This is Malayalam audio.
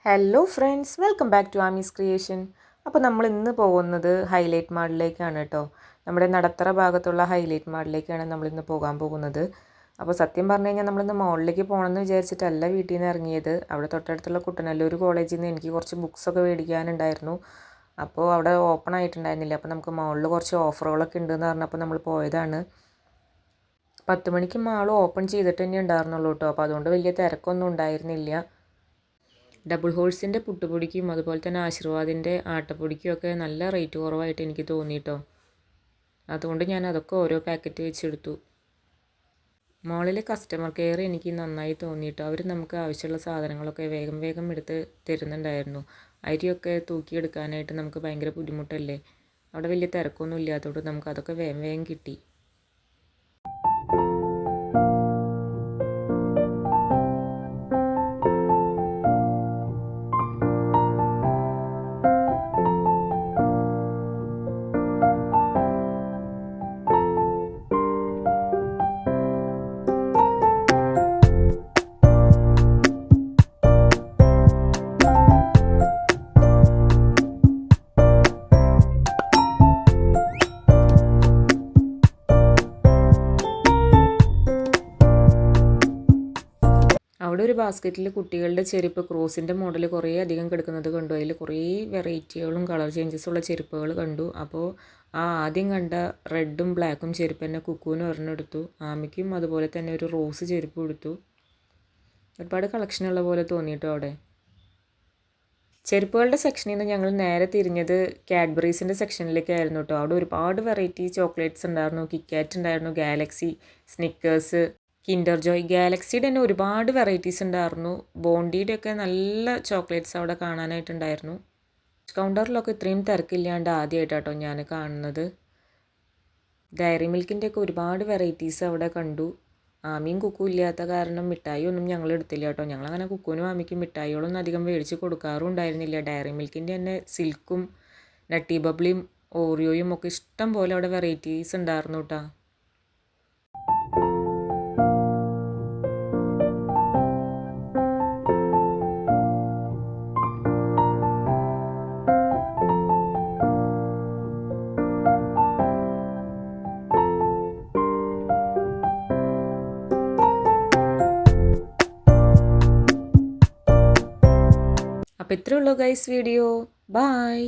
Hello friends, welcome back to Amy's creation. അപ്പോൾ നമ്മൾ ഇന്ന് പോകുന്നത് ഹൈലൈറ്റ് മാളിലേക്കാണ് കേട്ടോ. നമ്മുടെ നടത്തറ ഭാഗത്തുള്ള ഹൈലൈറ്റ് മാളിലേക്കാണ് നമ്മളിന്ന് പോകാൻ പോകുന്നത്. അപ്പോൾ സത്യം പറഞ്ഞു കഴിഞ്ഞാൽ നമ്മളിന്ന് മോളിലേക്ക് പോകണമെന്ന് വിചാരിച്ചിട്ടല്ല വീട്ടിൽ നിന്ന് ഇറങ്ങിയത്. അവിടെ തൊട്ടടുത്തുള്ള കുട്ടനല്ലൂർ കോളേജിൽ നിന്ന് എനിക്ക് കുറച്ച് ബുക്സൊക്കെ മേടിക്കാനുണ്ടായിരുന്നു. അപ്പോൾ അവിടെ ഓപ്പൺ ആയിട്ടുണ്ടായിരുന്നില്ല. അപ്പോൾ നമുക്ക് മോളിൽ കുറച്ച് ഓഫറുകളൊക്കെ ഉണ്ടെന്ന് പറഞ്ഞപ്പോൾ നമ്മൾ പോയതാണ്. 10 മണിക്ക് മാൾ ഓപ്പൺ ചെയ്തിട്ട് തന്നെ ഉണ്ടായിരുന്നുള്ളൂ കേട്ടോ. അപ്പോൾ അതുകൊണ്ട് വലിയ തിരക്കൊന്നും ഉണ്ടായിരുന്നില്ല. ഡബിൾ ഹോഴ്സിൻ്റെ പുട്ടുപൊടിക്കും അതുപോലെ തന്നെ ആശീർവാദിൻ്റെ ആട്ടപ്പൊടിക്കും ഒക്കെ നല്ല റേറ്റ് കുറവായിട്ട് എനിക്ക് തോന്നിയിട്ടോ. അതുകൊണ്ട് ഞാൻ അതൊക്കെ ഓരോ പാക്കറ്റ് വെച്ചെടുത്തു. മോളിലെ കസ്റ്റമർ കെയർ എനിക്ക് നന്നായി തോന്നിയിട്ടോ. അവർ നമുക്ക് ആവശ്യമുള്ള സാധനങ്ങളൊക്കെ വേഗം വേഗം എടുത്ത് തരുന്നുണ്ടായിരുന്നു. അരിയൊക്കെ തൂക്കിയെടുക്കാനായിട്ട് നമുക്ക് ഭയങ്കര ബുദ്ധിമുട്ടല്ലേ. അവിടെ വലിയ തിരക്കൊന്നും ഇല്ലാത്തതുകൊണ്ട് നമുക്ക് അതൊക്കെ വേഗം വേഗം കിട്ടി. അവിടെ ഒരു ബാസ്ക്കറ്റിൽ കുട്ടികളുടെ ചെരുപ്പ് ക്രോസിൻ്റെ മോഡൽ കുറേ അധികം കിടക്കുന്നത് കണ്ടു. അതിൽ കുറേ വെറൈറ്റികളും കളർ ചേഞ്ചസുള്ള ചെരുപ്പുകൾ കണ്ടു. അപ്പോൾ ആദ്യം കണ്ട റെഡും ബ്ലാക്കും ചെരുപ്പ് തന്നെ കുക്കുവിന് ഒരെണ്ണെടുത്തു. ആമിക്കും അതുപോലെ തന്നെ ഒരു റോസ് ചെരുപ്പ് എടുത്തു. ഒരുപാട് കളക്ഷനുള്ള പോലെ തോന്നിയിട്ടോ അവിടെ. ചെരുപ്പുകളുടെ സെക്ഷനിൽ നിന്ന് ഞങ്ങൾ നേരെ തിരിഞ്ഞത് കാഡ്ബറീസിൻ്റെ സെക്ഷനിലേക്കായിരുന്നു കേട്ടോ. അവിടെ ഒരുപാട് വെറൈറ്റി ചോക്ലേറ്റ്സ് ഉണ്ടായിരുന്നു. കിറ്റ്കാറ്റ് ഉണ്ടായിരുന്നു, ഗാലക്സി, സ്നിക്കേഴ്സ്, കിൻഡർ ജോയ്. ഗാലക്സിയുടെ തന്നെ ഒരുപാട് വെറൈറ്റീസ് ഉണ്ടായിരുന്നു. ബോണ്ടിയുടെ ഒക്കെ നല്ല ചോക്ലേറ്റ്സ് അവിടെ കാണാനായിട്ടുണ്ടായിരുന്നു. കൗണ്ടറിലൊക്കെ ഇത്രയും തിരക്കില്ലാണ്ട് ആദ്യമായിട്ടാട്ടോ ഞാൻ കാണുന്നത്. ഡയറി മിൽക്കിൻ്റെ ഒക്കെ ഒരുപാട് വെറൈറ്റീസ് അവിടെ കണ്ടു. ആമിയും കുക്കും ഇല്ലാത്ത കാരണം മിഠായി ഒന്നും ഞങ്ങൾ എടുത്തില്ല കേട്ടോ. ഞങ്ങളങ്ങനെ കുക്കുവിനും ആമിക്കും മിഠായികളൊന്നും അധികം മേടിച്ച് കൊടുക്കാറും ഉണ്ടായിരുന്നില്ല. ഡയറി മിൽക്കിൻ്റെ തന്നെ സിൽക്കും നട്ടി ബബ്ലിയും ഓറിയോയും ഒക്കെ ഇഷ്ടം പോലെ അവിടെ വെറൈറ്റീസ് ഉണ്ടായിരുന്നു കേട്ടോ. അപ്പോൾ ഇത്രയേ ഉള്ളൂ ഗൈസ് വീഡിയോ. ബൈ.